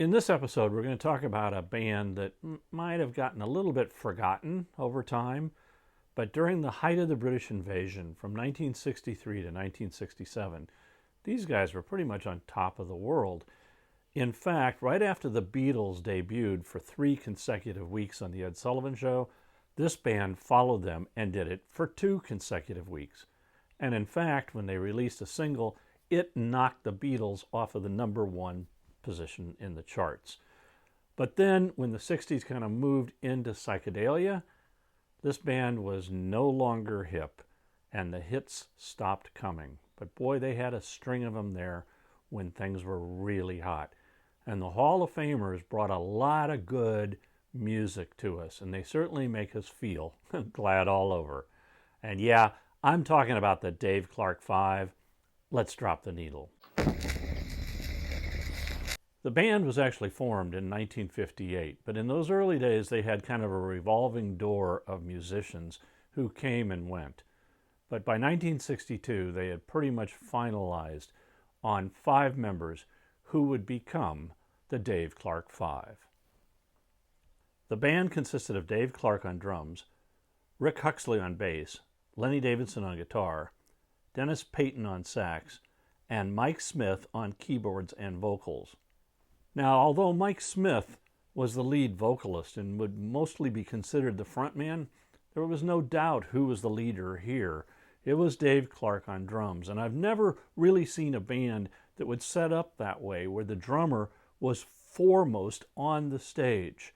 In this episode, we're going to talk about a band that might have gotten a little bit forgotten over time, but during the height of the British invasion from 1963 to 1967, these guys were pretty much on top of the world. In fact, right after the Beatles debuted for 3 consecutive weeks on The Ed Sullivan Show, this band followed them and did it for 2 consecutive weeks. And in fact, when they released a single, it knocked the Beatles off of the #1 position in the charts. But then when the 60s kind of moved into psychedelia, this band was no longer hip and the hits stopped coming. But boy, they had a string of them there when things were really hot. And the Hall of Famers brought a lot of good music to us, and they certainly make us feel glad all over. And yeah, I'm talking about the Dave Clark 5. Let's drop the needle. The band was actually formed in 1958, but in those early days they had kind of a revolving door of musicians who came and went. But by 1962 they had pretty much finalized on 5 members who would become the Dave Clark 5. The band consisted of Dave Clark on drums, Rick Huxley on bass, Lenny Davidson on guitar, Dennis Payton on sax, and Mike Smith on keyboards and vocals. Now, although Mike Smith was the lead vocalist and would mostly be considered the frontman, there was no doubt who was the leader here. It was Dave Clark on drums, and I've never really seen a band that would set up that way, where the drummer was foremost on the stage,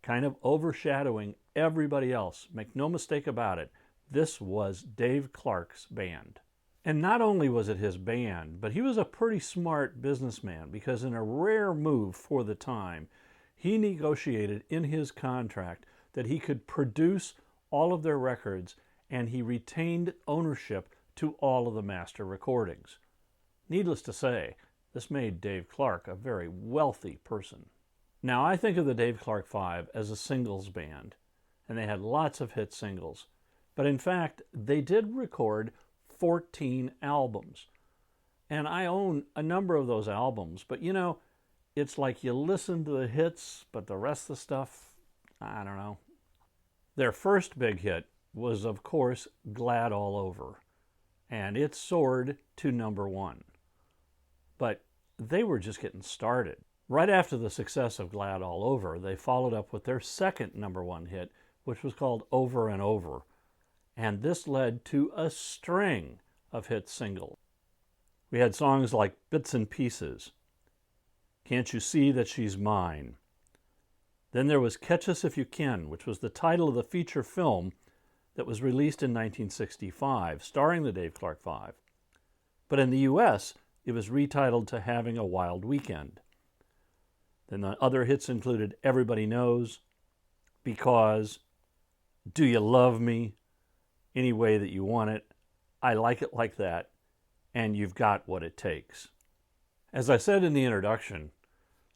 kind of overshadowing everybody else. Make no mistake about it, this was Dave Clark's band. And not only was it his band, but he was a pretty smart businessman, because in a rare move for the time, he negotiated in his contract that he could produce all of their records, and he retained ownership to all of the master recordings. Needless to say, this made Dave Clark a very wealthy person. Now, I think of the Dave Clark 5 as a singles band, and they had lots of hit singles. But in fact, they did record 14 albums. And I own a number of those albums, but you know, it's like you listen to the hits, but the rest of the stuff, I don't know. Their first big hit was, of course, Glad All Over, and it soared to #1. But they were just getting started. Right after the success of Glad All Over, they followed up with their second #1 hit, which was called Over and Over. And this led to a string of hit singles. We had songs like Bits and Pieces, Can't You See That She's Mine. Then there was Catch Us If You Can, which was the title of the feature film that was released in 1965, starring the Dave Clark 5. But in the U.S., it was retitled to Having a Wild Weekend. Then the other hits included Everybody Knows, Because, Do You Love Me, Any Way That You Want It, I Like It Like That, and You've Got What It Takes. As I said in the introduction,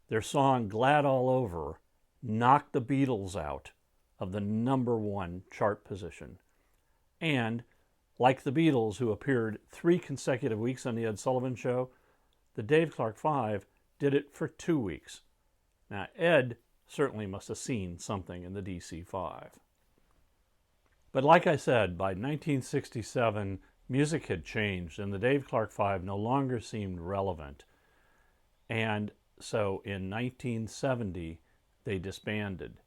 their song Glad All Over knocked the Beatles out of the #1 chart position. And, like the Beatles, who appeared 3 consecutive weeks on The Ed Sullivan Show, the Dave Clark 5 did it for 2 weeks. Now, Ed certainly must have seen something in the DC-5. But like I said, by 1967, music had changed, and the Dave Clark 5 no longer seemed relevant. And so in 1970, they disbanded.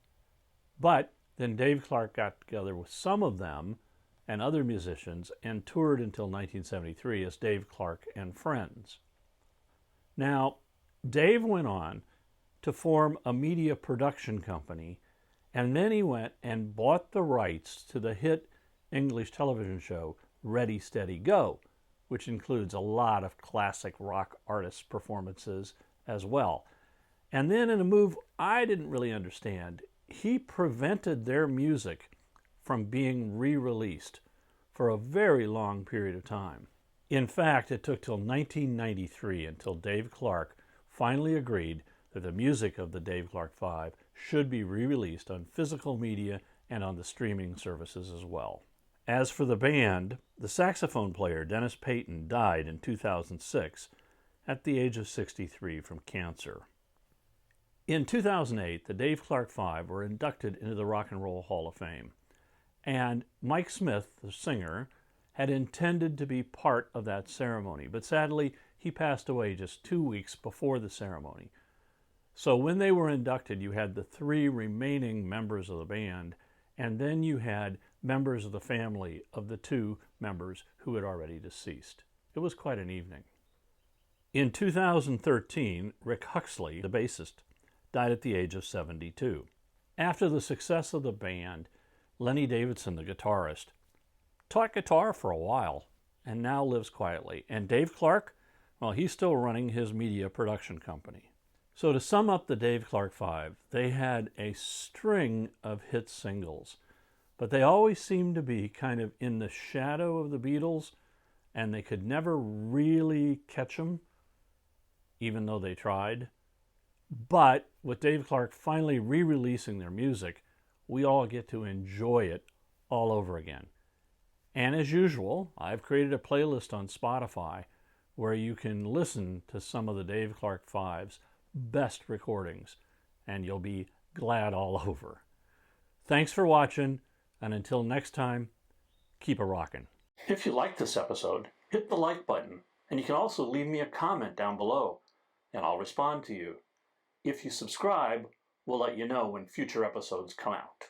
But then Dave Clark got together with some of them and other musicians and toured until 1973 as Dave Clark and Friends. Now, Dave went on to form a media production company, and then he went and bought the rights to the hit English television show Ready, Steady, Go, which includes a lot of classic rock artists' performances as well. And then in a move I didn't really understand, he prevented their music from being re-released for a very long period of time. In fact, it took till 1993 until Dave Clark finally agreed that the music of the Dave Clark 5 should be re-released on physical media and on the streaming services as well. As for the band, the saxophone player Dennis Payton died in 2006 at the age of 63 from cancer. In 2008, the Dave Clark Five were inducted into the Rock and Roll Hall of Fame. And Mike Smith, the singer, had intended to be part of that ceremony, but sadly, he passed away just 2 weeks before the ceremony. So when they were inducted, you had the three remaining members of the band, and then you had members of the family of the two members who had already deceased. It was quite an evening. In 2013, Rick Huxley, the bassist, died at the age of 72. After the success of the band, Lenny Davidson, the guitarist, taught guitar for a while and now lives quietly. And Dave Clark, well, he's still running his media production company. So to sum up the Dave Clark Five, they had a string of hit singles, but they always seemed to be kind of in the shadow of the Beatles, and they could never really catch them, even though they tried. But with Dave Clark finally re-releasing their music, we all get to enjoy it all over again. And as usual, I've created a playlist on Spotify where you can listen to some of the Dave Clark Five's best recordings, and you'll be glad all over. Thanks for watching, and until next time, keep a rockin'. If you liked this episode, hit the like button, and you can also leave me a comment down below, and I'll respond to you. If you subscribe, we'll let you know when future episodes come out.